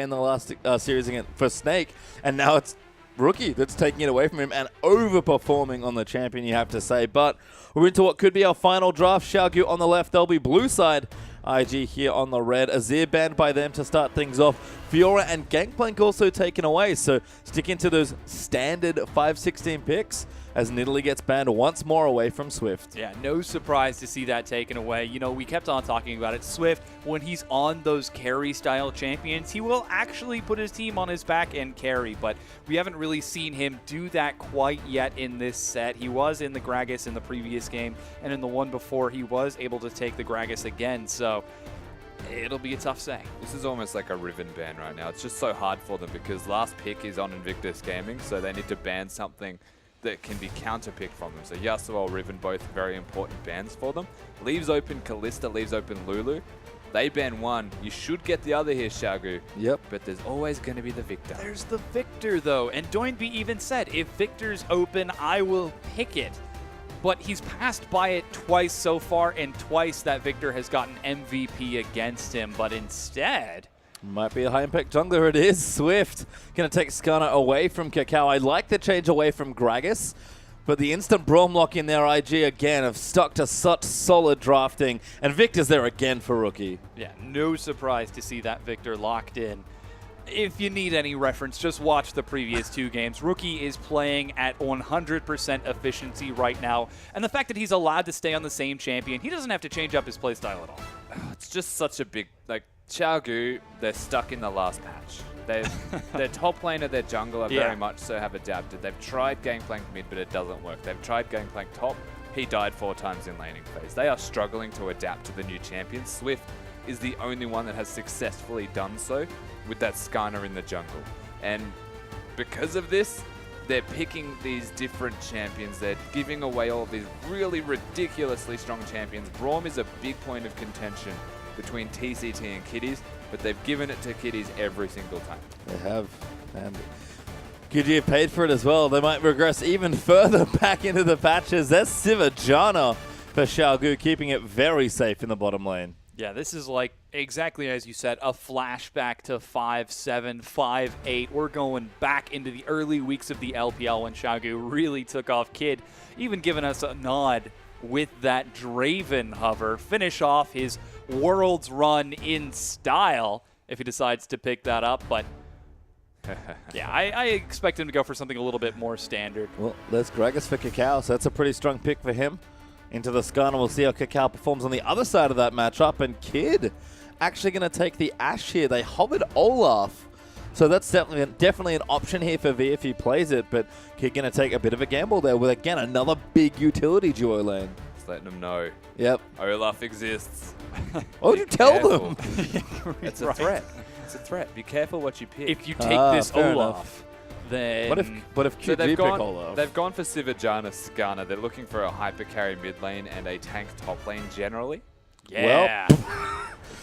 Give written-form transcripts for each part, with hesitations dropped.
in the last series again for Snake, and now it's Rookie that's taking it away from him and overperforming on the champion, you have to say. But we're into what could be our final draft. Xiaogu on the left, they'll be blue side. IG here on the red. Azir banned by them to start things off. Fiora and Gangplank also taken away, so sticking to those standard 5/16 picks as Nidalee gets banned once more away from Swift. Yeah, no surprise to see that taken away. You know, we kept on talking about it. Swift, when he's on those carry-style champions, he will actually put his team on his back and carry, but we haven't really seen him do that quite yet in this set. He was in the Gragas in the previous game, and in the one before, he was able to take the Gragas again, so it'll be a tough say. This is almost like a Riven ban right now. It's just so hard for them because last pick is on Invictus Gaming, so they need to ban something that can be counter-picked from them. So Yasuo, Riven, both very important bans for them. Leaves open Kalista, leaves open Lulu. They ban one. You should get the other here, Xiaogu. Yep. But there's always going to be the Victor. There's the Victor, though. And Doinby even said, if Victor's open, I will pick it. But he's passed by it twice so far, and twice that Victor has gotten MVP against him. But instead, might be a high-impact jungler. It is Swift. Going to take Skarner away from Kakao. I like the change away from Gragas, but the instant Braum lock in there, IG again have stuck to such solid drafting, and Victor's there again for Rookie. Yeah, no surprise to see that Victor locked in. If you need any reference, just watch the previous two games. Rookie is playing at 100% efficiency right now, and the fact that he's allowed to stay on the same champion, he doesn't have to change up his playstyle at all. It's just such a big, like, Xiaogu, they're stuck in the last patch. Their top laner, their jungler very much so have adapted. They've tried Gangplank mid, but it doesn't work. They've tried Gangplank top. He died 4 times in laning phase. They are struggling to adapt to the new champion. Swift is the only one that has successfully done so with that Skarner in the jungle. And because of this, they're picking these different champions. They're giving away all of these really ridiculously strong champions. Braum is a big point of contention between TCT and Kitties, but they've given it to Kitties every single time. They have, and Gudea paid for it as well. They might regress even further back into the patches. That's Sivajana for Xiaogu, keeping it very safe in the bottom lane. Yeah, this is like, exactly as you said, a flashback to 5-7, 5-8. We're going back into the early weeks of the LPL when Xiaogu really took off. Kid even giving us a nod with that Draven hover. Finish off his Worlds run in style if he decides to pick that up. But yeah, I expect him to go for something a little bit more standard. Well, there's Gragas for Kakao, so that's a pretty strong pick for him. Into the Skarner, we'll see how Kakao performs on the other side of that matchup. And Kid actually going to take the Ashe here. They hovered Olaf. So that's definitely an option here for V if he plays it. But Kid going to take a bit of a gamble there with, again, another big utility duo lane. Just letting them know. Yep. Olaf exists. What would you tell them? It's a threat. It's a threat. Be careful what you pick. If you take this Olaf, then What if QG pick Olaf? They've gone for Sivajana Skarner. They're looking for a hyper carry mid lane and a tank top lane generally. Yeah. Well,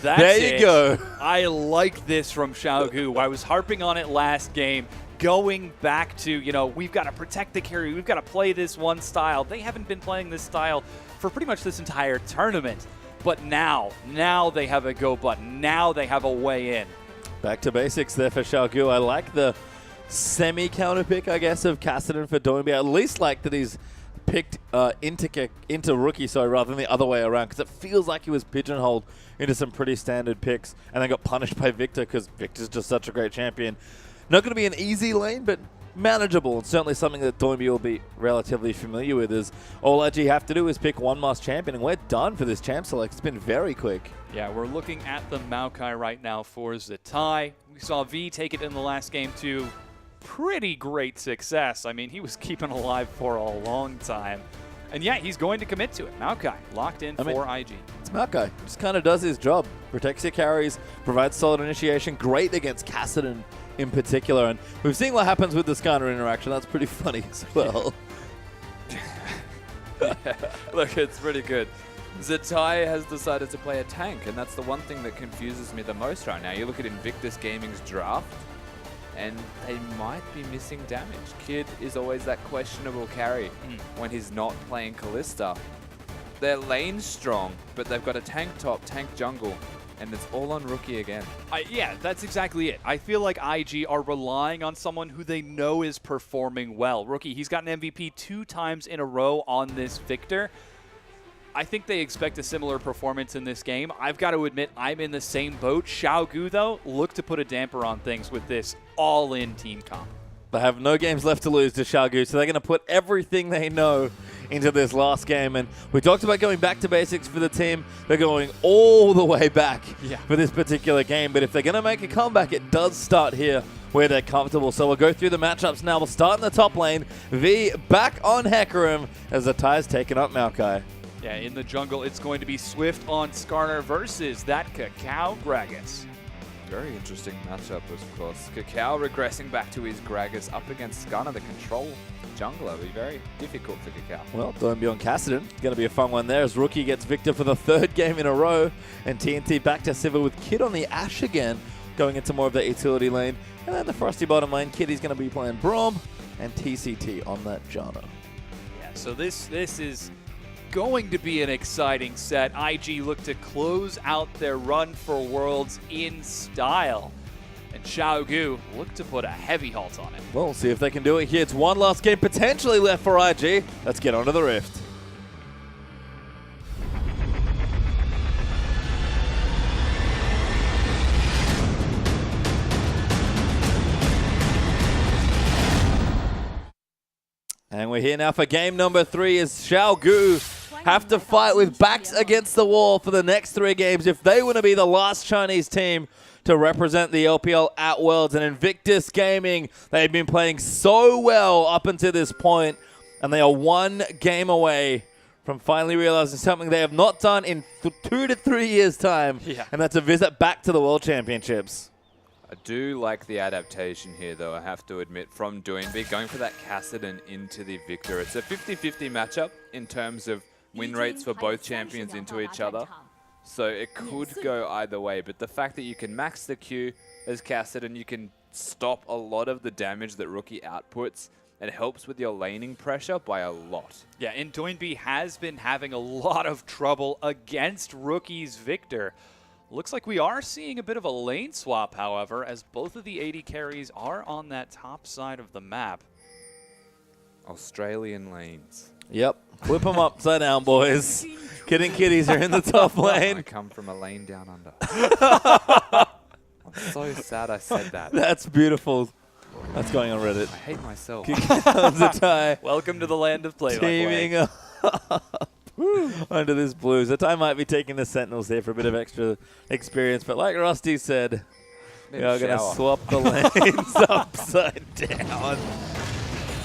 that's there you go. I like this from Xiaogu. I was harping on it last game. Going back to, you know, we've got to protect the carry. We've got to play this one style. They haven't been playing this style for pretty much this entire tournament. But now they have a go button. Now they have a way in. Back to basics there for Xiaogu. I like the semi-counter pick, I guess, of Kassadin for Doinby. I at least like that he's picked into Rookie, rather than the other way around, because it feels like he was pigeonholed into some pretty standard picks and then got punished by Victor because Victor's just such a great champion. Not going to be an easy lane, but manageable, and certainly something that Doinby will be relatively familiar with. Is all IG have to do is pick one must champion, and we're done for this champ select. It's been very quick. Yeah, we're looking at the Maokai right now for Zatai. We saw V take it in the last game to pretty great success. I mean, he was keeping alive for a long time. And yeah, he's going to commit to it. Maokai locked in for IG. It's Maokai. Just kind of does his job. Protects your carries, provides solid initiation. Great against Kassadin in particular. And we've seen what happens with the Skarner interaction. That's pretty funny as well. Yeah. Look, it's pretty good. Zatai has decided to play a tank, and that's the one thing that confuses me the most right now. You look at Invictus Gaming's draft, and they might be missing damage. Kid is always that questionable carry when he's not playing Kalista. Their lane's strong, but they've got a tank top, tank jungle, and it's all on Rookie again. Yeah, that's exactly it. I feel like IG are relying on someone who they know is performing well. Rookie, he's got an MVP 2 times in a row on this Victor. I think they expect a similar performance in this game. I've got to admit, I'm in the same boat. Xiaogu, though, look to put a damper on things with this all-in team comp. They have no games left to lose to Xiaogu, so they're going to put everything they know into this last game. And we talked about going back to basics for the team. They're going all the way back for this particular game. But if they're going to make a comeback, it does start here where they're comfortable. So we'll go through the matchups now. We'll start in the top lane. V back on Hecarim as the tie's taken up Maokai. Yeah, in the jungle, it's going to be Swift on Skarner versus that Cacao Gragas. Very interesting matchup, of course. Cacao regressing back to his Gragas up against Skarner, the control jungler. Will be very difficult for Cacao. Well, Doinby on Kassadin. Going to be a fun one there as Rookie gets Victor for the 3rd game in a row. And TNT back to Sivir with Kid on the Ashe again, going into more of the utility lane. And then the Frosty bottom lane, Kiddy's going to be playing Braum and TCT on that Janna. Yeah, so this is going to be an exciting set. IG look to close out their run for Worlds in style. And Xiaogu look to put a heavy halt on it. Well, we'll see if they can do it here. It's one last game potentially left for IG. Let's get onto the Rift. And we're here now for game number 3 as Xiaogu have to fight with backs against the wall for the next 3 games if they want to be the last Chinese team to represent the LPL at Worlds. And Invictus Gaming, they've been playing so well up until this point, and they are 1 game away from finally realizing something they have not done in 2 to 3 years' time, and that's a visit back to the World Championships. I do like the adaptation here, though, I have to admit, from Doinby, going for that Kassadin into the Victor. It's a 50-50 matchup in terms of win rates for both champions into each other. So it could go either way, but the fact that you can max the Q as Kassadin, you can stop a lot of the damage that Rookie outputs. It helps with your laning pressure by a lot. Yeah, and Doinby has been having a lot of trouble against Rookie's Victor. Looks like we are seeing a bit of a lane swap, however, as both of the AD carries are on that top side of the map. Australian lanes. Yep. Whip them upside down, boys. Kid and Kitties are in the top lane. I come from a lane down under. I'm so sad I said that. That's beautiful. That's going on Reddit. I hate myself. Comes a tie. Welcome to the land of play. Teaming up under this Blues. The tie might be taking the Sentinels here for a bit of extra experience, but like Rusty said, we are going to swap the lanes upside down.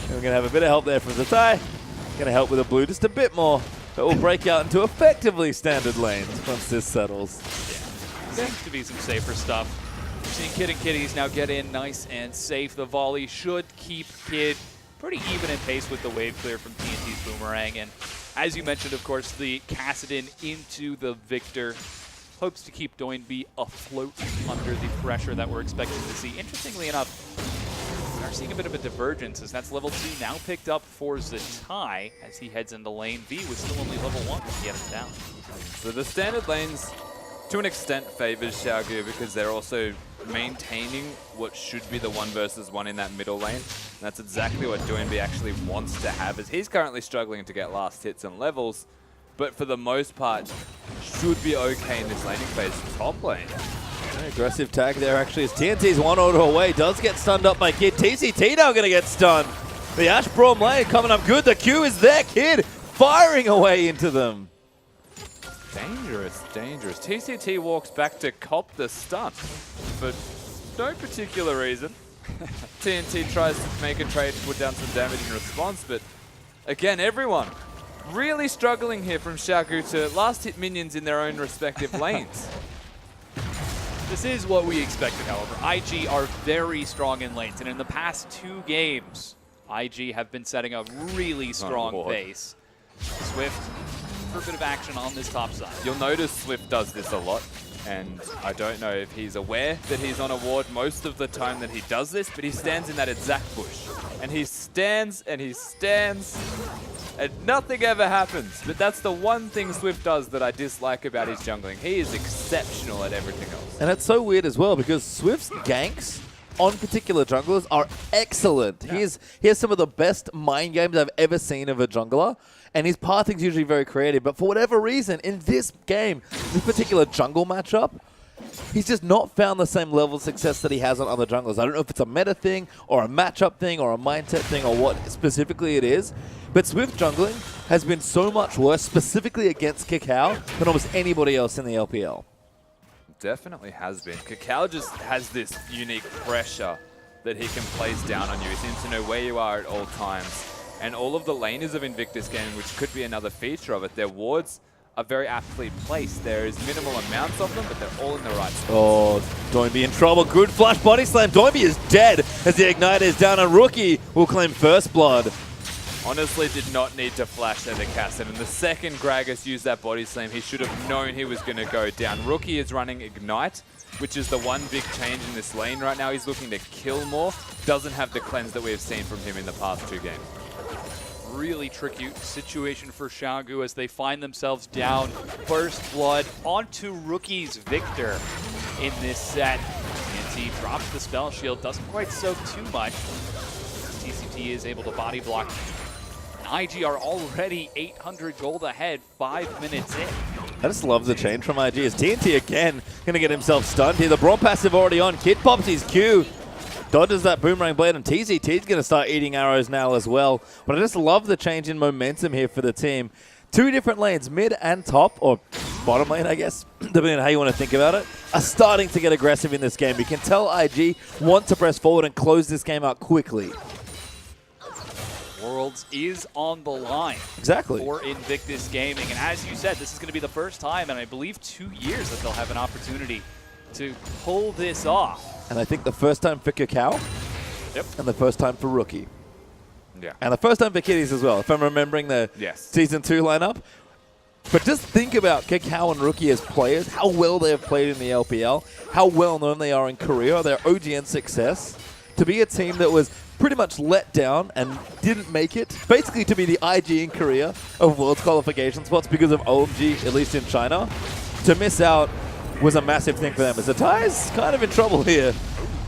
We're going to have a bit of help there from Zatai. Going to help with the blue just a bit more, but we'll break out into effectively standard lanes once this settles. Yeah, seems to be some safer stuff. We're seeing Kid and Kitties now get in nice and safe. The volley should keep Kid pretty even in pace with the wave clear from TNT's Boomerang. And as you mentioned, of course, the Kassadin into the Victor hopes to keep Doinby afloat under the pressure that we're expecting to see. Interestingly enough, we are seeing a bit of a divergence as that's level 2 now picked up for Zatai as he heads into lane. V was still only level 1 when he had him down. So the standard lanes, to an extent, favors Xiaogu because they're also maintaining what should be the 1 versus 1 in that middle lane. And that's exactly what Doinby actually wants to have, as he's currently struggling to get last hits and levels, but for the most part, should be okay in this laning phase. Top lane. Very aggressive tag there actually as TNT's 1 order away, does get stunned up by Kid. TCT now going to get stunned. The Ashe Braum lane coming up good. The Q is there. Kid firing away into them. Dangerous, dangerous. TCT walks back to cop the stun for no particular reason. TNT tries to make a trade to put down some damage in response, but again, everyone really struggling here from Xiaogu to last hit minions in their own respective lanes. This is what we expected, however. IG are very strong in lanes, and in the past 2 games, IG have been setting a really strong base. Swift for a bit of action on this top side. You'll notice Swift does this a lot, and I don't know if he's aware that he's on a ward most of the time that he does this, but he stands in that exact bush. And he stands and he stands, And nothing ever happens. But that's the one thing Swift does that I dislike about his jungling. He is exceptional at everything else. And it's so weird as well because Swift's ganks on particular junglers are excellent. Yeah. He has some of the best mind games I've ever seen of a jungler. And his pathing's usually very creative. But for whatever reason, in this game, this particular jungle matchup, he's just not found the same level of success that he has on other junglers. I don't know if it's a meta thing or a matchup thing or a mindset thing or what specifically it is. But Swift jungling has been so much worse, specifically against Kakao, than almost anybody else in the LPL. Definitely has been. Kakao just has this unique pressure that he can place down on you. He seems to know where you are at all times. And all of the laners of Invictus Gaming, which could be another feature of it, their wards are very aptly placed. There is minimal amounts of them, but they're all in the right spot. Oh, Doinby in trouble. Good flash body slam. Doinby is dead as the Igniter is down, and Rookie will claim first blood. Honestly, did not need to flash there to Cassidy. And the second Gragas used that body slam, he should have known he was going to go down. Rookie is running Ignite, which is the one big change in this lane right now. He's looking to kill more. Doesn't have the cleanse that we have seen from him in the past 2 games. Really tricky situation for Xiaogu as they find themselves down first blood onto Rookie's Victor in this set. TNT drops the spell shield, doesn't quite soak too much. TCT is able to body block. And IG are already 800 gold ahead, 5 minutes in. I just love the change from IG as TNT again going to get himself stunned here. The Braum passive already on. Kid pops his Q. Dodges that Boomerang Blade, and TZT's going to start eating arrows now as well. But I just love the change in momentum here for the team. 2 different lanes, mid and top, or bottom lane, I guess, depending on how you want to think about it, are starting to get aggressive in this game. You can tell IG want to press forward and close this game out quickly. Worlds is on the line. Exactly. For Invictus Gaming. And as you said, this is going to be the first time in, I believe, 2 years that they'll have an opportunity to pull this off. And I think the first time for Kakao, yep, and the first time for Rookie. Yeah. And the first time for Kitties as well, if I'm remembering the Season 2 lineup. But just think about Kakao and Rookie as players, how well they have played in the LPL, how well known they are in Korea, their OGN success. To be a team that was pretty much let down and didn't make it, basically to be the IG in Korea of World's qualification spots because of OMG, at least in China, to miss out was a massive thing for them. As Atai's kind of in trouble here.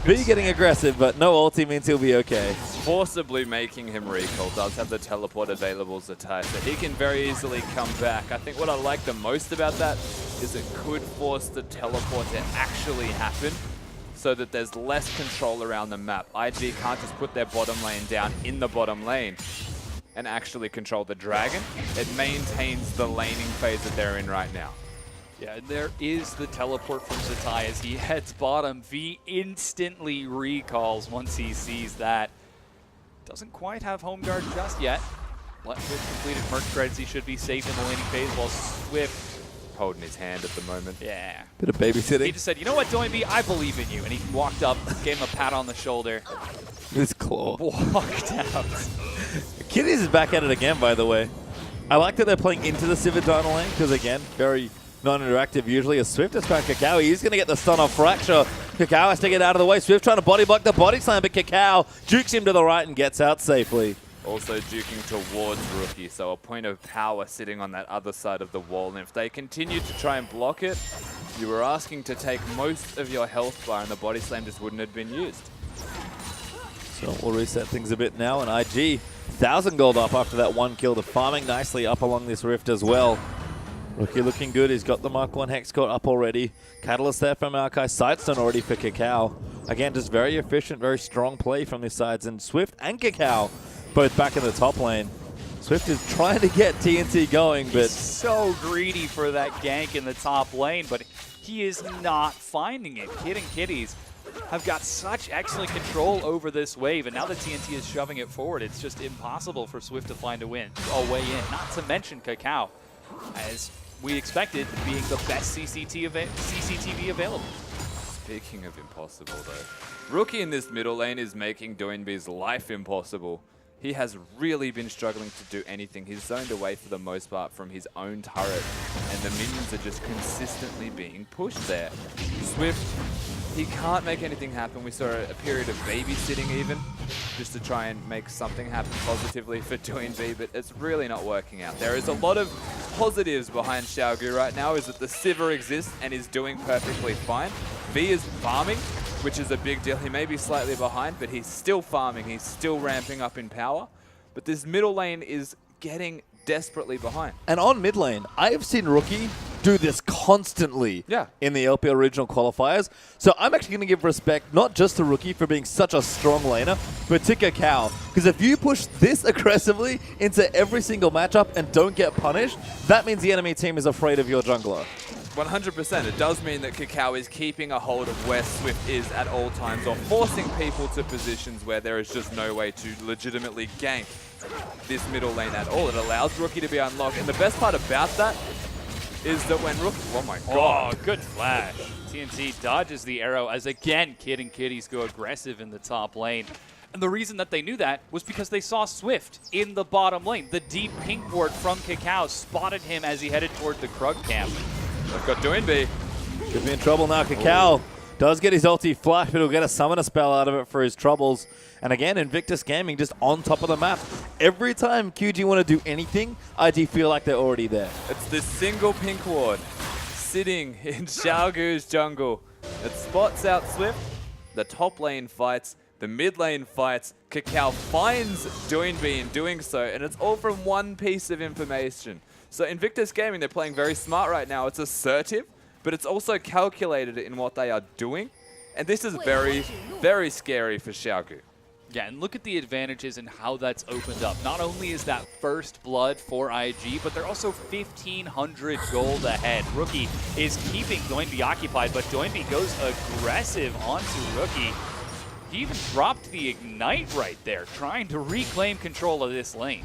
B getting aggressive, but no ulti means he'll be okay. Forcibly making him recall. Does have the teleport available to Atai, so he can very easily come back. I think what I like the most about that is it could force the teleport to actually happen so that there's less control around the map. IG can't just put their bottom lane down in the bottom lane and actually control the dragon. It maintains the laning phase that they're in right now. Yeah, and there is the teleport from Zatai as he heads bottom. V instantly recalls once he sees that. Doesn't quite have home guard just yet. With completed merc credits, he should be safe in the laning phase while Swift holding his hand at the moment. Yeah. Bit of babysitting. He just said, you know what, Doinby, I believe in you. And he walked up, gave him a pat on the shoulder. His claw. Walked out. Kitties is back at it again, by the way. I like that they're playing into the Sivadana lane, because again, very non-interactive usually. As Swift has found Kakao, he's going to get the stun off Fracture. Kakao has to get out of the way. Swift trying to body block the body slam, but Kakao jukes him to the right and gets out safely. Also juking towards Rookie, so a point of power sitting on that other side of the wall. And if they continue to try and block it, you were asking to take most of your health bar and the body slam just wouldn't have been used. So we'll reset things a bit now, and IG 1,000 gold up after that 1 kill. The farming nicely up along this rift as well. Rookie looking good. He's got the Mark 1 Hex Court up already. Catalyst there from Maokai. Sidestone already for Kakao. Again, just very efficient, very strong play from these sides. And Swift and Kakao both back in the top lane. Swift is trying to get TNT going, but he's so greedy for that gank in the top lane, but he is not finding it. Kid and Kitties have got such excellent control over this wave, and now that TNT is shoving it forward, it's just impossible for Swift to find a way in. Not to mention Kakao, as we expected, being the best CCTV available. Speaking of impossible, though, Rookie in this middle lane is making Doinby's life impossible. He has really been struggling to do anything. He's zoned away for the most part from his own turret, and the minions are just consistently being pushed there. Swift he can't make anything happen. We saw a period of babysitting even, just to try and make something happen positively for twitchtv, but it's really not working out. There is a lot of positives behind Xiaogu right now, is that the Sivir exists and is doing perfectly fine. V is farming, which is a big deal. He may be slightly behind, but he's still farming. He's still ramping up in power. But this middle lane is getting desperately behind. And on mid lane, I've seen Rookie do this constantly in the LPL regional qualifiers. So I'm actually going to give respect not just to Rookie for being such a strong laner, but to Kakao. Because if you push this aggressively into every single matchup and don't get punished, that means the enemy team is afraid of your jungler. 100%. It does mean that Kakao is keeping a hold of where Swift is at all times, or forcing people to positions where there is just no way to legitimately gank this middle lane at all. It allows Rookie to be unlocked. And the best part about that is that when Rookie... Oh my god. Oh, good flash. TNT dodges the arrow as again Kid and Kitties go aggressive in the top lane. And the reason that they knew that was because they saw Swift in the bottom lane. The deep pink ward from Kakao spotted him as he headed toward the Krug camp. They've got Doinby. Could be in trouble now. Kakao does get his ulti flash, but he'll get a summoner spell out of it for his troubles. And again, Invictus Gaming just on top of the map. Every time QG want to do anything, IG feel like they're already there. It's this single pink ward sitting in Xiaogu's jungle. It spots out Swift. The top lane fights. The mid lane fights. Kakao finds Doinby in doing so. And it's all from one piece of information. So Invictus Gaming, they're playing very smart right now. It's assertive, but it's also calculated in what they are doing. And this is very, very scary for Xiaogu. Yeah, and look at the advantages and how that's opened up. Not only is that first blood for IG, but they're also 1,500 gold ahead. Rookie is keeping Doinby occupied, but Doinby goes aggressive onto Rookie. He even dropped the Ignite right there, trying to reclaim control of this lane.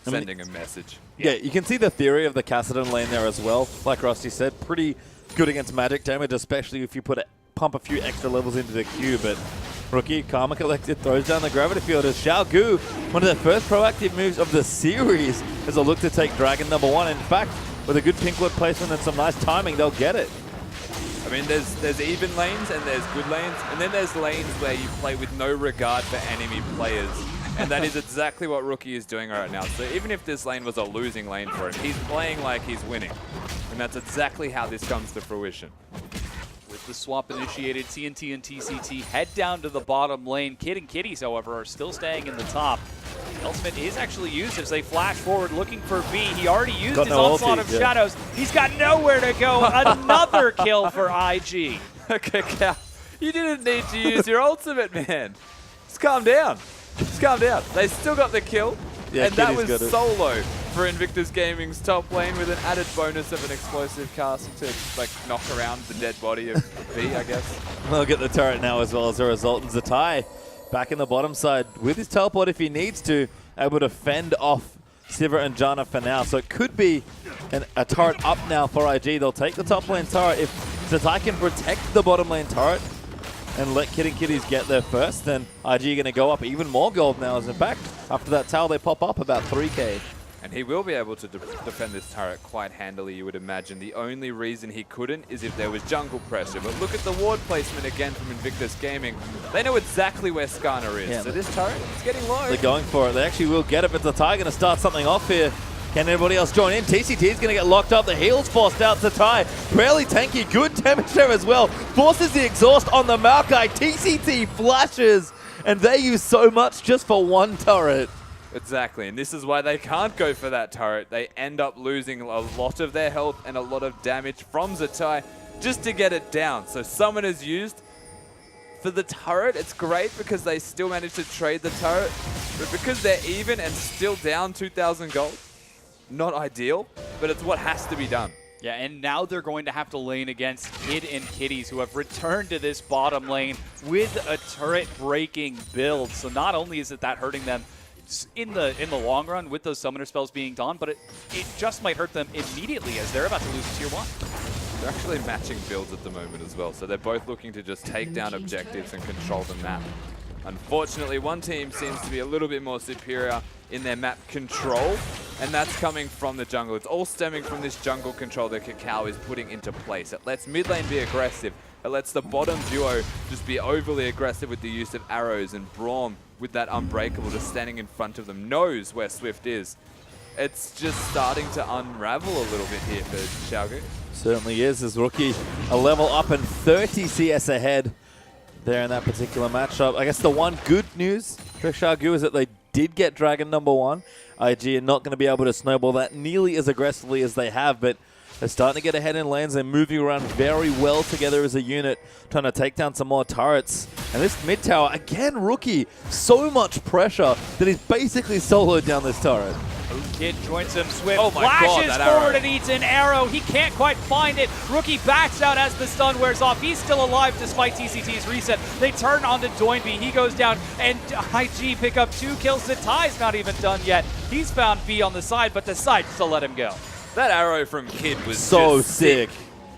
Sending a message. Yeah, you can see the theory of the Kassadin lane there as well. Like Rusty said, pretty good against magic damage, especially if you pump a few extra levels into the queue. But Rookie, Karma Collected throws down the Gravity Field as Xiaogu, one of their first proactive moves of the series, as a look to take Dragon #1. In fact, with a good pink ward placement and some nice timing, they'll get it. I mean, there's even lanes and there's good lanes, and then there's lanes where you play with no regard for enemy players. And that is exactly what Rookie is doing right now. So even if this lane was a losing lane for him, he's playing like he's winning. And that's exactly how this comes to fruition. With the swap initiated, TNT and TCT head down to the bottom lane. Kid and Kitties, however, are still staying in the top. Ultimate is actually used as they flash forward looking for B. He already used his Onslaught of Shadows. He's got nowhere to go. Another kill for IG. Okay, you didn't need to use your ultimate, man. Just calm down. Just calm down. They still got the kill, yeah, and that was solo for Invictus Gaming's top lane with an added bonus of an explosive cast to like knock around the dead body of V, I guess. They'll get the turret now as well as a result. And Zatai back in the bottom side with his teleport if he needs to, able to fend off Sivir and Janna for now. So it could be a turret up now for IG. They'll take the top lane turret. If Zatai can protect the bottom lane turret and let Kid and Kitties get there first, then IG are going to go up even more gold now. As in fact, after that tower, they pop up about 3k. And he will be able to defend this turret quite handily, you would imagine. The only reason he couldn't is if there was jungle pressure. But look at the ward placement again from Invictus Gaming. They know exactly where Skarner is. Yeah, so this turret is getting low. They're going for it. They actually will get it, but Zatai going to start something off here. Can anybody else join in? TCT is going to get locked up. The heal's forced out to Zatai. Fairly tanky. Good damage there as well. Forces the exhaust on the Maokai. TCT flashes. And they use so much just for one turret. Exactly. And this is why they can't go for that turret. They end up losing a lot of their health and a lot of damage from Zatai just to get it down. So someone is used. For the turret, it's great because they still managed to trade the turret. But because they're even and still down 2,000 gold, not ideal, but it's what has to be done. Yeah, and now they're going to have to lane against Kid and Kitties, who have returned to this bottom lane with a turret-breaking build. So not only is that hurting them in the long run with those summoner spells being done, but it just might hurt them immediately as they're about to lose Tier 1. They're actually matching builds at the moment as well, so they're both looking to just take down objectives and control the map. Unfortunately, one team seems to be a little bit more superior in their map control, and that's coming from the jungle. It's all stemming from this jungle control that Kakao is putting into place. It lets mid lane be aggressive, It lets the bottom duo just be overly aggressive with the use of arrows, and Braum, with that Unbreakable just standing in front of them, knows where Swift is. It's just starting to unravel a little bit here for xiaogu. Certainly is. As Rookie a level up and 30 CS ahead there in that particular matchup. I guess the one good news for xiaogu is that they did get Dragon #1. IG are not going to be able to snowball that nearly as aggressively as they have, but they're starting to get ahead in lanes. They're moving around very well together as a unit, trying to take down some more turrets. And this mid tower, again, Rookie, so much pressure that he's basically soloed down this turret. Kid joins him. Swift oh my God, flashes that forward arrow. and eats an arrow. He can't quite find it. Rookie backs out as the stun wears off. He's still alive despite TCT's reset. They turn onto Doinby. He goes down, and IG pick up 2 kills. Zatai's not even done yet. He's found B on the side, but decide to let him go. That arrow from Kid was So just sick.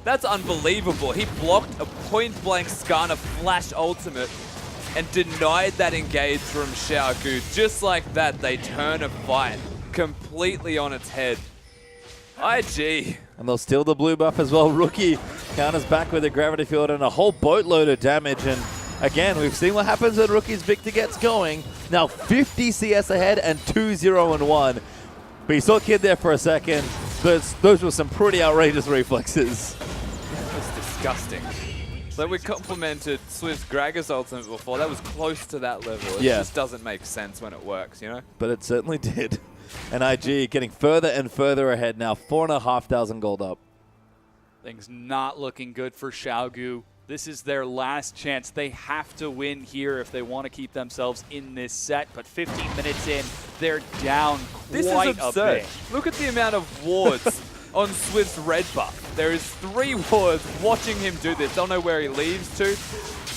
That's unbelievable. He blocked a point-blank Skarner flash ultimate and denied that engage from xiaogu. Just like that, they turn a fight completely on its head. IG. And they'll steal the blue buff as well. Rookie counters back with a gravity field and a whole boatload of damage. And again, we've seen what happens when Rookie's Victor gets going. Now 50 CS ahead and 2-0-1. But you saw Kid there for a second. Those were some pretty outrageous reflexes. That's disgusting. Like we complimented Swift's Gragas ultimate before. That was close to that level. It just doesn't make sense when it works, you know? But it certainly did. And IG getting further and further ahead now. 4,500 gold up. Things not looking good for xiaogu. This is their last chance. They have to win here if they want to keep themselves in this set. But 15 minutes in, they're down This quite is absurd. a bit. Look at the amount of wards on Swift's red buff. There is 3 wards watching him do this. They'll know where he leaves to.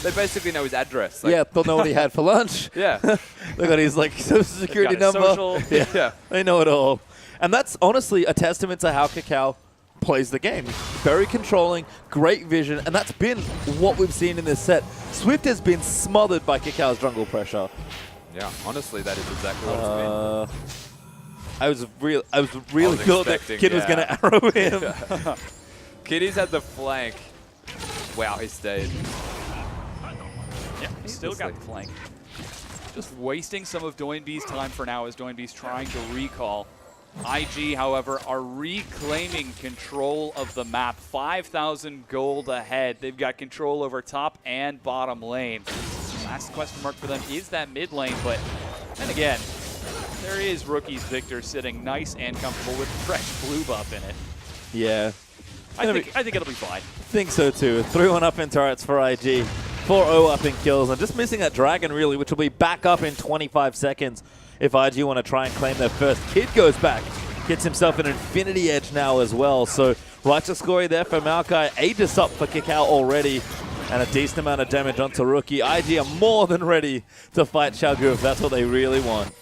They basically know his address. Like, Yeah, they'll know what he had for lunch. yeah. Look at his social security got his number. social. Yeah. They know it all. And that's honestly a testament to how Kakao plays the game. Very controlling, great vision, and that's been what we've seen in this set. Swift has been smothered by Kakao's jungle pressure. Yeah, honestly, that is exactly what it's been. I was really thought that expecting, Kid was going to arrow him. Kitty's had the flank. Wow, he stayed. Yeah, still got the flank. Just wasting some of Doinby's time for now as Doinby's trying to recall. IG, however, are reclaiming control of the map. 5,000 gold ahead. They've got control over top and bottom lane. Last question mark for them is that mid lane, but then again, there is Rookie's Victor sitting nice and comfortable with fresh blue buff in it. Yeah. I think it'll be fine. Think so too. 3-1 up in turrets for IG. 4-0 up in kills. And just missing that dragon really, which will be back up in 25 seconds if IG want to try and claim their first. Kid goes back. Gets himself an Infinity Edge now as well. So righteous glory there for Maokai. Aegis up for Kakao already. And a decent amount of damage onto Rookie. IG are more than ready to fight xiaogu if that's what they really want.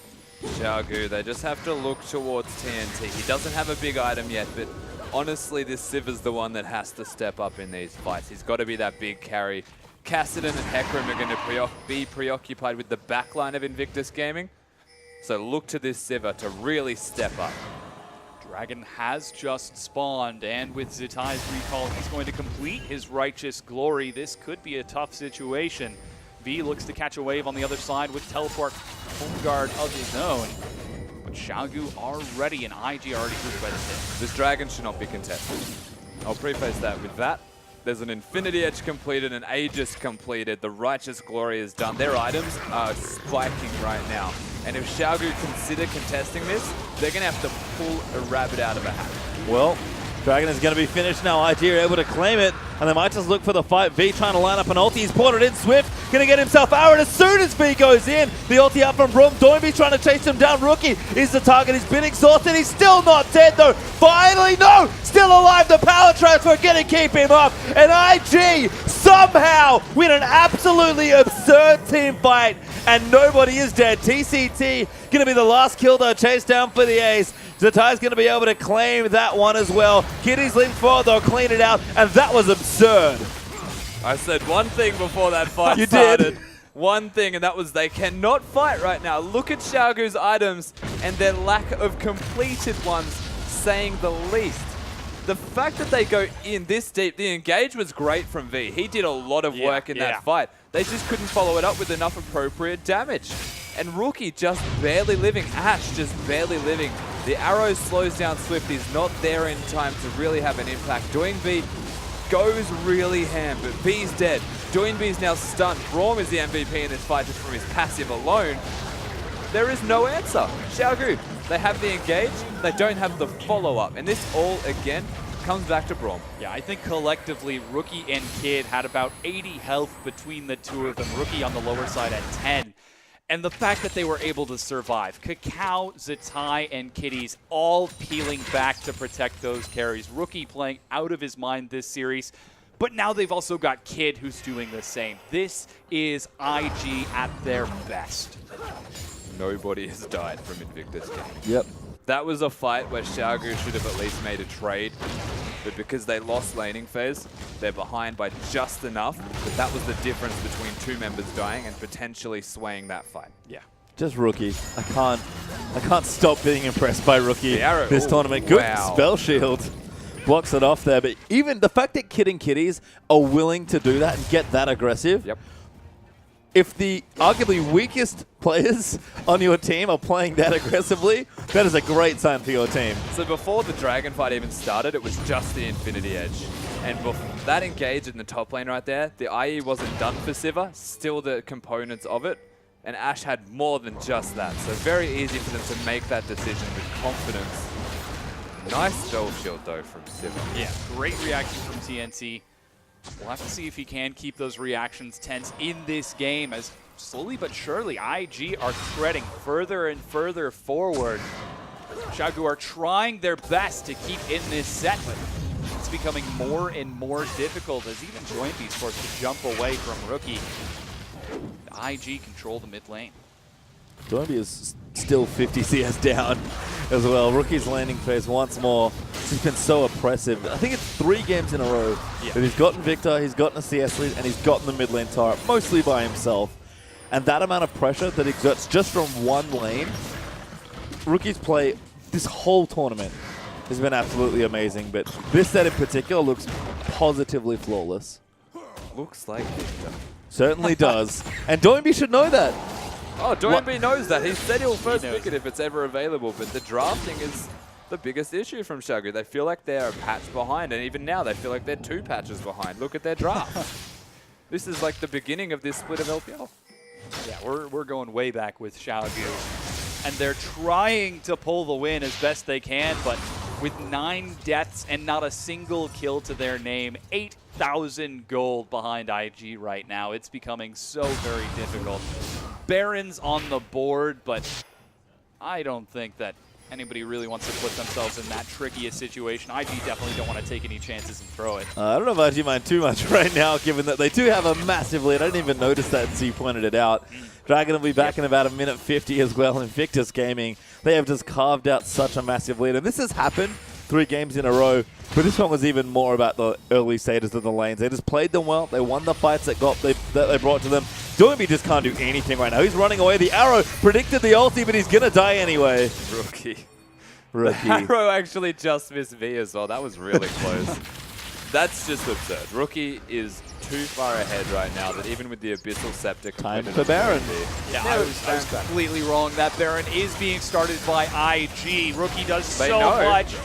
xiaogu, they just have to look towards TNT. He doesn't have a big item yet, but honestly, this Civ is the one that has to step up in these fights. He's got to be that big carry. Kassadin and Hecarim are going to be preoccupied with the backline of Invictus Gaming. So look to this Sivir to really step up. Dragon has just spawned, and with Zatai's recall, he's going to complete his righteous glory. This could be a tough situation. V looks to catch a wave on the other side with teleport home guard of his own. But xiaogu are ready, and IG are already grouped by the tip. This dragon should not be contested. I'll preface that with that. There's an Infinity Edge completed, an Aegis completed. The Righteous Glory is done. Their items are spiking right now. And if xiaogu consider contesting this, they're going to have to pull a rabbit out of a hat. Well, Dragon is going to be finished now. IG are able to claim it, and they might just look for the fight. V trying to line up an ulti. He's ported in. Swift going to get himself arrowed as soon as V goes in. The ulti up from Braum. Doinby trying to chase him down. Rookie is the target. He's been exhausted. He's still not dead, though. Finally, no! Still alive. The power transfer going to keep him up. And IG somehow win an absolutely absurd team fight, and nobody is dead. TCT going to be the last kill, though. Chase down for the ace. Zatai's going to be able to claim that one as well. Kitty's leaned forward, they'll clean it out, and that was absurd. I said one thing before that fight You started. did. One thing, and that was they cannot fight right now. Look at xiaogu's items and their lack of completed ones, saying the least. the fact that they go in this deep, the engage was great from V. He did a lot of work in that fight. They just couldn't follow it up with enough appropriate damage. And Rookie just barely living. Ash just barely living. The arrow slows down Swift. He's not there in time to really have an impact. Doinb goes really ham, but V's dead. Doinb's now stunned. Braum is the MVP in this fight just from his passive alone. There is no answer. Xiaogu, they have the engage, they don't have the follow-up. And this all, again, comes back to Braum. Yeah, I think collectively, Rookie and Kid had about 80 health between the two of them. Rookie on the lower side at 10. And the fact that they were able to survive. Kakao, Zatai, and Kitties all peeling back to protect those carries. Rookie playing out of his mind this series. But now they've also got Kid who's doing the same. This is IG at their best. Nobody has died from Invictus Gaming. Yep. That was a fight where Xiaogu should have at least made a trade. But because they lost laning phase, they're behind by just enough. But that was the difference between two members dying and potentially swaying that fight. Yeah. Just Rookie. I can't stop being impressed by Rookie this tournament. Good spell shield. Blocks it off there. But even the fact that Kid and Kitties are willing to do that and get that aggressive. Yep. If the arguably weakest players on your team are playing that aggressively, that is a great sign for your team. So before the Dragon fight even started, it was just the Infinity Edge. And that engage in the top lane right there, the IE wasn't done for Sivir, still the components of it. And Ash had more than just that. So very easy for them to make that decision with confidence. Nice spell shield though from Sivir. Yeah, great reaction from TNT. We'll have to see if he can keep those reactions tense in this game as slowly but surely IG are treading further and further forward. Xiaogu are trying their best to keep in this set, but it's becoming more and more difficult as even Joinby's forced to jump away from Rookie. IG control the mid lane. Joinby is still 50 CS down as well. Rookie's landing phase once more. He's been so oppressive. I think it's 3 games in a row that he's gotten Victor, he's gotten a CS lead, and he's gotten the mid lane turret, mostly by himself. And that amount of pressure that exerts just from one lane, Rookie's play this whole tournament has been absolutely amazing. But this set in particular looks positively flawless. Looks like Victor. Certainly does. And Doinby should know that. Oh, Doinby knows that. He said he'll first pick it if it's ever available, but the drafting is the biggest issue from Xiaogu. They feel like they're a patch behind, and even now they feel like they're 2 patches behind. Look at their draft. This is like the beginning of this split of LPL. Yeah, we're going way back with Xiaogu. And they're trying to pull the win as best they can, but with 9 deaths and not a single kill to their name, 8,000 gold behind IG right now. It's becoming so very difficult. Baron's on the board, but I don't think that anybody really wants to put themselves in that tricky a situation. IG definitely don't want to take any chances and throw it. I don't know if IG mind too much right now, given that they do have a massive lead. I didn't even notice that until you pointed it out. Dragon will be back in about a minute 50 as well. Invictus Gaming, they have just carved out such a massive lead. And this has happened 3 games in a row. But this one was even more about the early stages of the lanes. They just played them well. They won the fights that they brought to them. Doinby just can't do anything right now. He's running away. The arrow predicted the ulti, but he's going to die anyway. Rookie. The arrow actually just missed V as well. That was really close. That's just absurd. Rookie is too far ahead right now that even with the Abyssal Scepter... Time for Baron. Yeah, I was completely wrong. That Baron is being started by IG. Rookie does so much.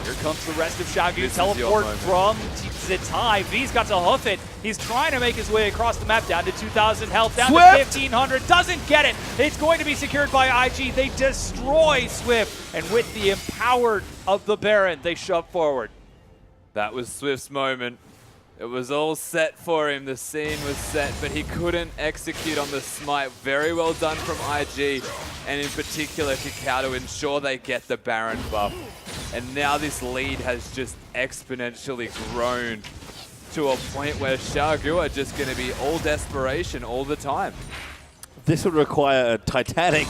Here comes the rest of Xiaogu. Teleport from Zatai. V's got to hoof it. He's trying to make his way across the map down to 2,000 health, down to 1,500. Doesn't get it. It's going to be secured by IG. They destroy Swift. And with the empowered of the Baron, they shove forward. That was Swift's moment. It was all set for him. The scene was set, but he couldn't execute on the smite. Very well done from IG, and in particular Kakao to ensure they get the Baron buff. And now this lead has just exponentially grown to a point where Xiaogu are just going to be all desperation all the time. This would require a titanic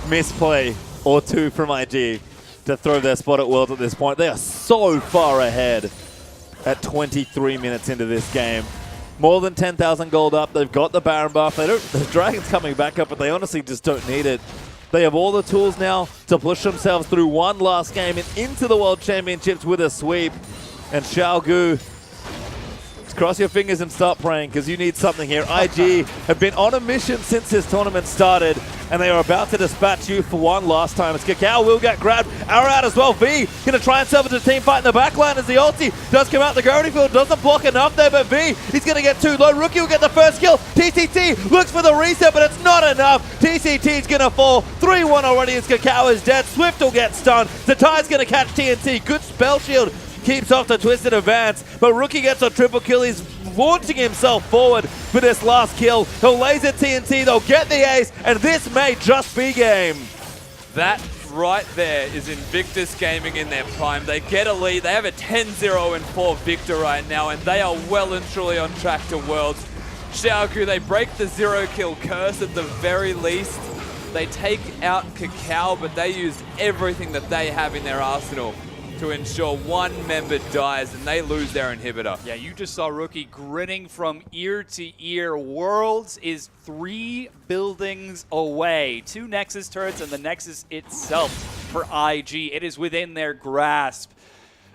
misplay or 2 from IG to throw their spot at Worlds at this point. They are so far ahead at 23 minutes into this game. More than 10,000 gold up. They've got the Baron buff. The Dragon's coming back up, but they honestly just don't need it. They have all the tools now to push themselves through one last game and into the World Championships with a sweep. And Xiaogu, cross your fingers and start praying because you need something here. IG have been on a mission since this tournament started, and they are about to dispatch you for one last time. As Kakao will get grabbed. Arrow out as well. V going to try and salvage a team fight in the backline as the ulti does come out. The gravity field doesn't block enough there, but V, he's going to get too low. Rookie will get the first kill. TCT looks for the reset, but it's not enough. TCT's going to fall. 3-1 already as Kakao is dead. Swift will get stunned. Zatai's going to catch TNT. Good spell shield. Keeps off the twisted advance, but Rookie gets a triple kill. He's launching himself forward for this last kill. He'll laser TNT, they'll get the ace, and this may just be game. That right there is Invictus Gaming in their prime. They get a lead. They have a 10-0-4 victor right now, and they are well and truly on track to Worlds. Xiaogu, they break the 0-kill curse at the very least. They take out Kakao, but they used everything that they have in their arsenal to ensure one member dies and they lose their inhibitor. Yeah, you just saw Rookie grinning from ear to ear. Worlds is 3 buildings away. 2 Nexus turrets and the Nexus itself for IG. It is within their grasp.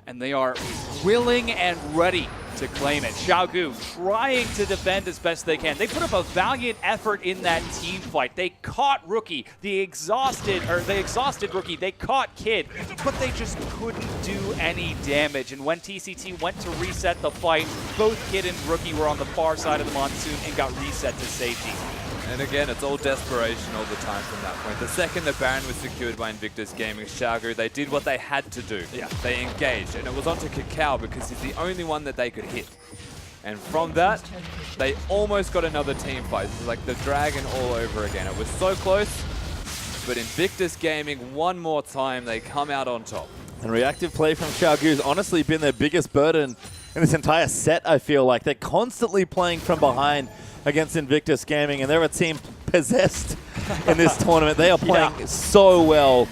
And they are willing and ready to claim it. Xiaogu trying to defend as best they can. They put up a valiant effort in that team fight. They caught Rookie, they exhausted Rookie, they caught Kid, but they just couldn't do any damage. And when TCT went to reset the fight, both Kid and Rookie were on the far side of the monsoon and got reset to safety. And again, it's all desperation all the time from that point. The second the Baron was secured by Invictus Gaming, Xiaogu, they did what they had to do. Yeah. They engaged, and it was onto Kakao because he's the only one that they could hit. And from that, they almost got another team fight. This is like the dragon all over again. It was so close, but Invictus Gaming, one more time, they come out on top. And reactive play from Xiaogu has honestly been their biggest burden in this entire set, I feel like. They're constantly playing from behind against Invictus Gaming, and they're a team possessed in this tournament. They are playing so well.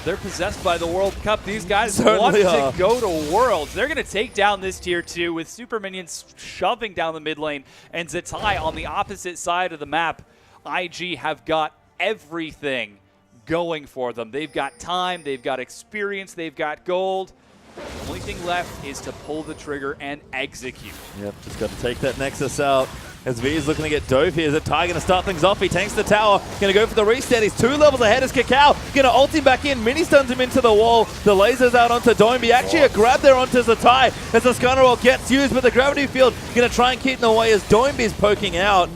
They're possessed by the World Cup. These guys Certainly want to go to Worlds. They're going to take down this tier 2 with Super Minions shoving down the mid lane and Zatai on the opposite side of the map. IG have got everything going for them. They've got time, they've got experience, they've got gold. The only thing left is to pull the trigger and execute. Yep, just got to take that Nexus out. As V is looking to get dove here. Zatai going to start things off. He tanks the tower. Going to go for the reset. He's 2 levels ahead as Kakao. Going to ult him back in. Mini stuns him into the wall. The lasers out onto Doinby. Actually a grab there onto Zatai as the Scanner Roll gets used, but the gravity field going to try and keep them away as Doinby's poking out.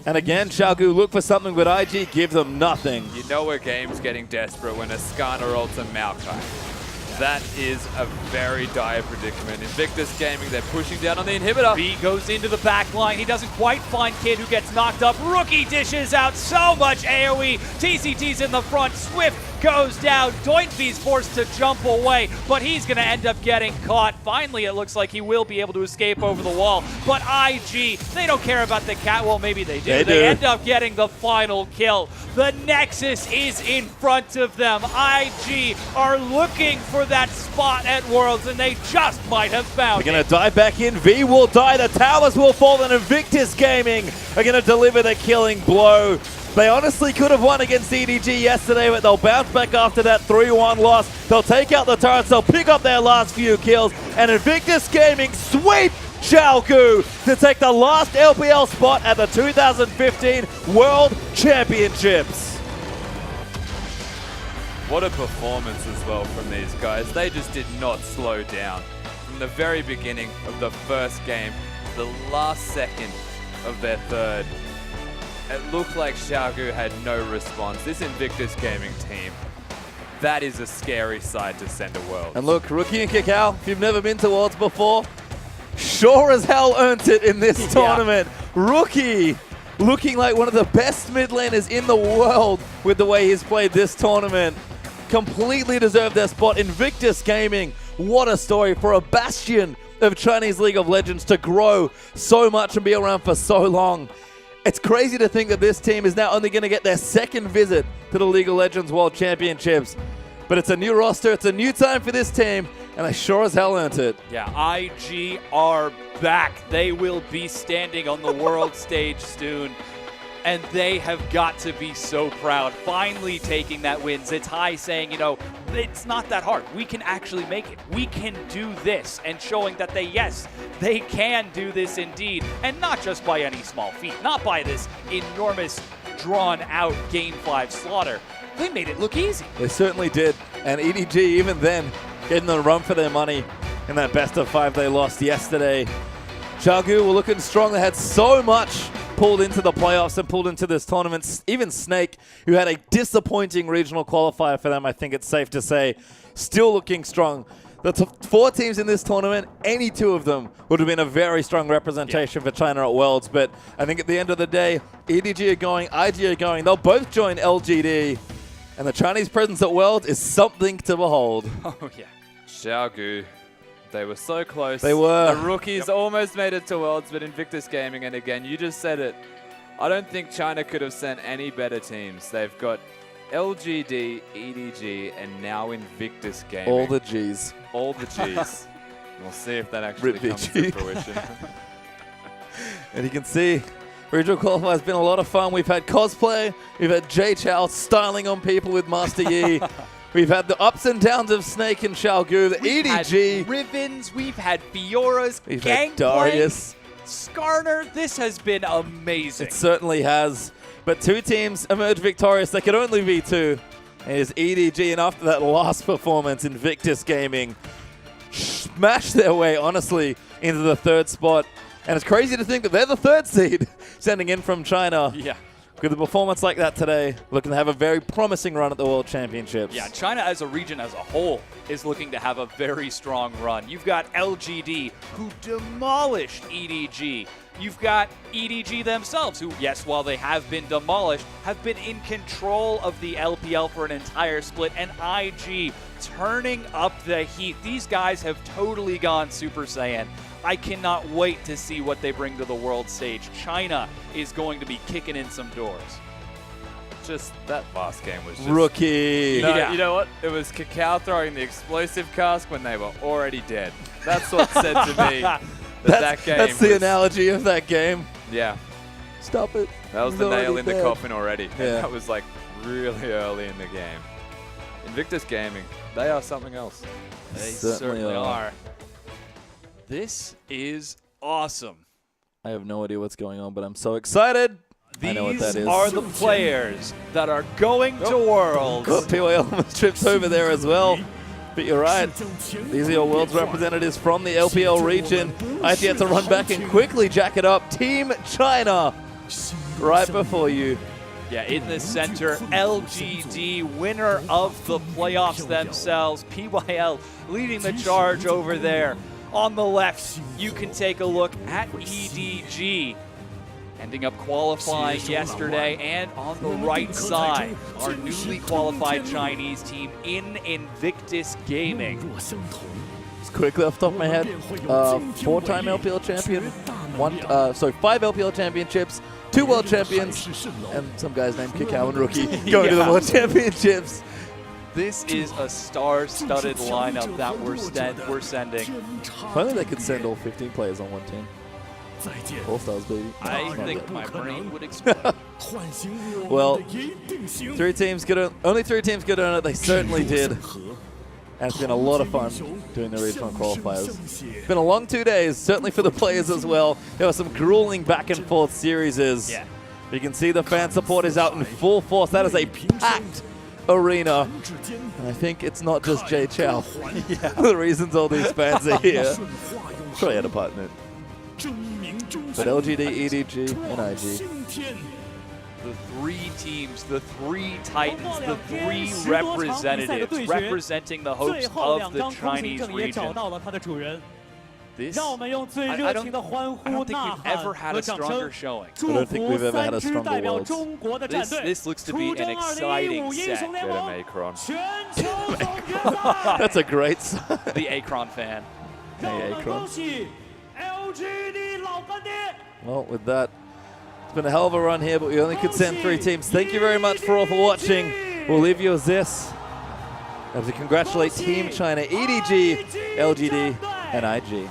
And again, Xiaogu look for something, but IG gives them nothing. You know a game's getting desperate when a Skarner ults a Maokai. That is a very dire predicament. Invictus Gaming, they're pushing down on the inhibitor. B goes into the back line. He doesn't quite find Kid, who gets knocked up. Rookie dishes out so much AoE. TCT's in the front. Swift goes down. Doinby's forced to jump away, but he's going to end up getting caught. Finally, it looks like he will be able to escape over the wall. But IG, they don't care about the cat. Well, maybe they do. They end up getting the final kill. The Nexus is in front of them. IG are looking for that spot at Worlds, and they just might have found it. They're going to dive back in. V will die. The towers will fall, and Invictus Gaming are going to deliver the killing blow. They honestly could have won against EDG yesterday, but they'll bounce back after that 3-1 loss. They'll take out the turrets. They'll pick up their last few kills, and Invictus Gaming sweep Xiaogu to take the last LPL spot at the 2015 World Championships. What a performance as well from these guys. They just did not slow down. From the very beginning of the first game, the last second of their third, it looked like Xiaogu had no response. This Invictus Gaming team, that is a scary sight to send a World. And look, Rookie and Kakao, if you've never been to Worlds before, sure as hell earned it in this tournament. Rookie looking like one of the best mid laners in the world with the way he's played this tournament. Completely deserved their spot. Invictus Gaming, what a story for a bastion of Chinese League of Legends to grow so much and be around for so long. It's crazy to think that this team is now only going to get their second visit to the League of Legends World Championships. But it's a new roster, it's a new time for this team, and they sure as hell earned it. Yeah, IG are back. They will be standing on the world stage soon. and they have got to be so proud. Finally taking that win. Zitai saying, you know, it's not that hard. We can actually make it. We can do this, and showing that they can do this indeed, and not just by any small feat, not by this enormous drawn-out Game 5 slaughter. They made it look easy. They certainly did, and EDG even then getting the run for their money in that best of 5 they lost yesterday. Xiaogu were looking strong. They had so much pulled into the playoffs and pulled into this tournament. Even Snake, who had a disappointing regional qualifier for them, I think it's safe to say, still looking strong. The 4 teams in this tournament, any 2 of them would have been a very strong representation for China at Worlds. But I think at the end of the day, EDG are going, IG are going. They'll both join LGD. And the Chinese presence at Worlds is something to behold. Oh, yeah. Xiaogu, they were so close. They were. The rookies almost made it to Worlds, but Invictus Gaming, and again, you just said it, I don't think China could have sent any better teams. They've got LGD, EDG, and now Invictus Gaming. All the G's. All the G's. We'll see if that actually comes to fruition. And you can see regional qualifier has been a lot of fun. We've had cosplay. We've had Jay Chow styling on people with Master Yi. We've had the ups and downs of Snake and Xiaogu, the We've EDG. had Rivens, we've had Fioras, We've had Gangplank, Darius. Skarner. This has been amazing. It certainly has. But 2 teams emerged victorious. There could only be 2. It is EDG, and after that last performance, Invictus Gaming smashed their way, honestly, into the 3rd spot. And it's crazy to think that they're the 3rd seed sending in from China. Yeah. With a performance like that today, looking to have a very promising run at the World Championships. Yeah, China as a region as a whole is looking to have a very strong run. You've got LGD, who demolished EDG. You've got EDG themselves, who, yes, while they have been demolished, have been in control of the LPL for an entire split, and IG turning up the heat. These guys have totally gone Super Saiyan. I cannot wait to see what they bring to the world stage. China is going to be kicking in some doors. Just that last game was just... Rookie. No, Yeah. You know what? It was Kakao throwing the explosive cask when they were already dead. That's what said to me that game That's the was- analogy of that game. Yeah. Stop it. That was He's the nail already in the dead. coffin already. And Yeah. that was like really early in the game. Invictus Gaming, they are something else. They Certainly certainly are. are. This is awesome. I have no idea what's going on, but I'm so excited. I know what that These is. are the players that are going to Worlds. Oh, PYL almost trips over there as well. But you're right. These are your World's representatives from the LPL region. I had to run back and quickly jack it up. Team China right before you. Yeah, in the center, LGD, winner of the playoffs themselves. PYL leading the charge over there. On the left, you can take a look at EDG, ending up qualifying yesterday. And on the right side, our newly qualified Chinese team in Invictus Gaming. Just quickly off the top of my head, 4-time LPL champion, 5 LPL championships, 2 world champions, and some guys named Kakao and Rookie going to the world championships. This is a star-studded lineup that we're sending. If only they could send all 15 players on one team. All stars, baby. I think my brain would explode. Well, only 3 teams could earn it. They certainly did. And it's been a lot of fun doing the regional qualifiers. It's been a long 2 days, certainly for the players as well. There were some grueling back and forth series. Yeah. You can see the fan support is out in full force. That is a packed arena. And I think it's not just Jay Chow. The reasons all these fans are here. Probably had a part in it. But LGD, EDG, and IG. The 3 teams, the 3 titans, the 3 representatives representing the hopes of the Chinese region. This, I don't think we've ever had a stronger showing. I don't think we've ever had a stronger Worlds. This looks to be an exciting set. Get him, Akron. That's a great sign. The Akron fan. Hey, Akron. Well, with that, it's been a hell of a run here, but we only could send 3 teams. Thank you very much for all for watching. We'll leave you with this. As we congratulate Team China, EDG, LGD, and IG.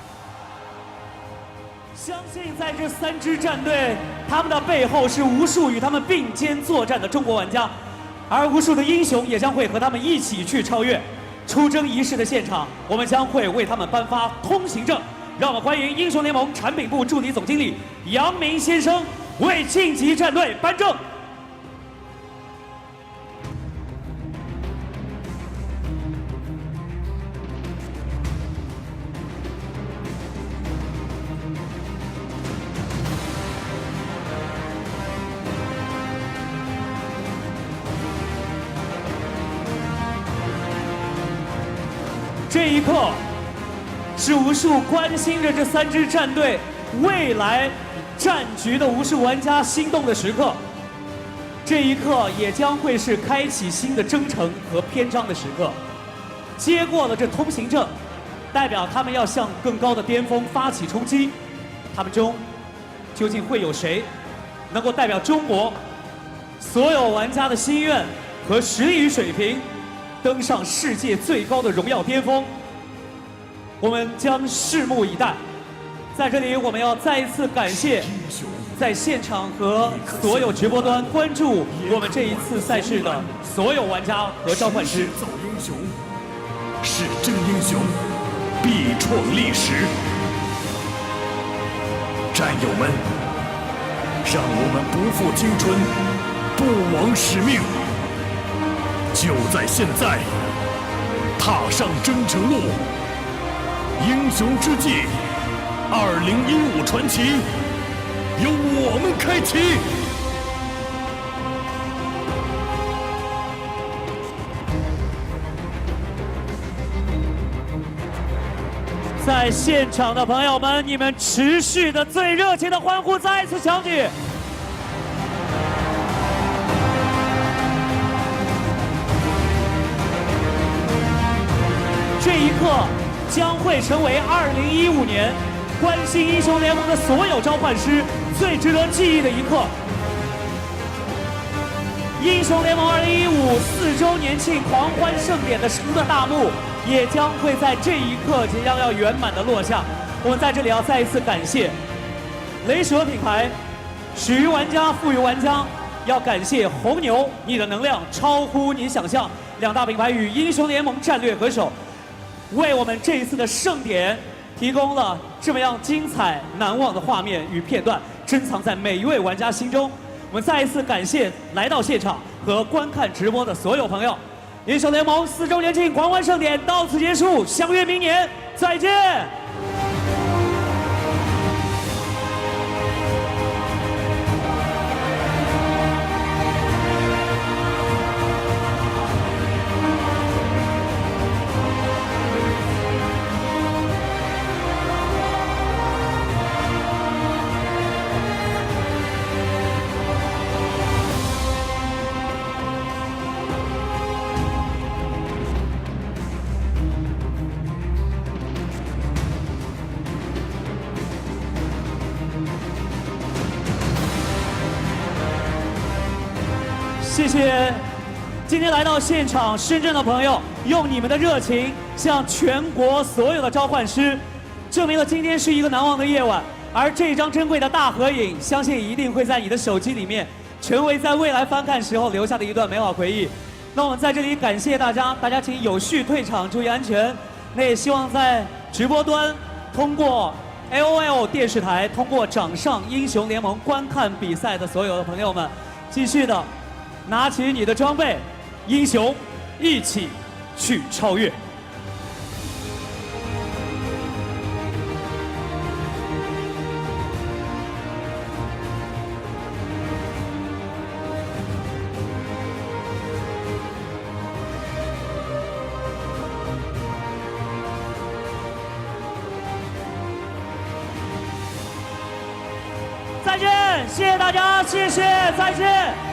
相信在这3支战队，他们的背后是无数与他们并肩作战的中国玩家，而无数的英雄也将会和他们一起去超越。出征仪式的现场，我们将会为他们颁发通行证。让我们欢迎英雄联盟产品部助理总经理杨明先生为晋级战队颁证。这一刻，是无数关心着这3支战队未来战局的无数玩家心动的时刻。这一刻，也将会是开启新的征程和篇章的时刻。接过了这通行证，代表他们要向更高的巅峰发起冲击。他们中，究竟会有谁能够代表中国所有玩家的心愿和实力与水平？登上世界最高的荣耀巅峰，我们将拭目以待。在这里，我们要再一次感谢在现场和所有直播端关注我们这一次赛事的所有玩家和召唤师。造英雄，是真英雄，必创历史。战友们，让我们不负青春，不忘使命。就在现在，踏上征程路，英雄之际，2015传奇由我们开启。在现场的朋友们，你们持续的最热情的欢呼再一次响起。这一刻将会成为2015年关心英雄联盟的所有召唤师最值得记忆的一刻。英雄联盟2015 4周年庆狂欢盛典的大幕也将会在这一刻即将要圆满的落下。我们在这里要再一次感谢雷蛇品牌，始于玩家，赋予玩家。要感谢红牛，你的能量超乎你想象。2大品牌与英雄联盟战略合手，为我们这一次的盛典提供了这么样精彩难忘的画面与片段，珍藏在每一位玩家心中。我们再一次感谢来到现场和观看直播的所有朋友。英雄联盟4周年庆狂欢盛典到此结束，相约明年再见。谢谢今天来到现场深圳的朋友，用你们的热情向全国所有的召唤师证明了今天是一个难忘的夜晚。而这张珍贵的大合影，相信一定会在你的手机里面成为在未来翻看时候留下的一段美好回忆。那我们在这里感谢大家，大家请有序退场，注意安全。那也希望在直播端通过 AOL 电视台，通过掌上英雄联盟观看比赛的所有的朋友们，继续的拿起你的装备，英雄一起去超越。再见，谢谢大家，谢谢，再见。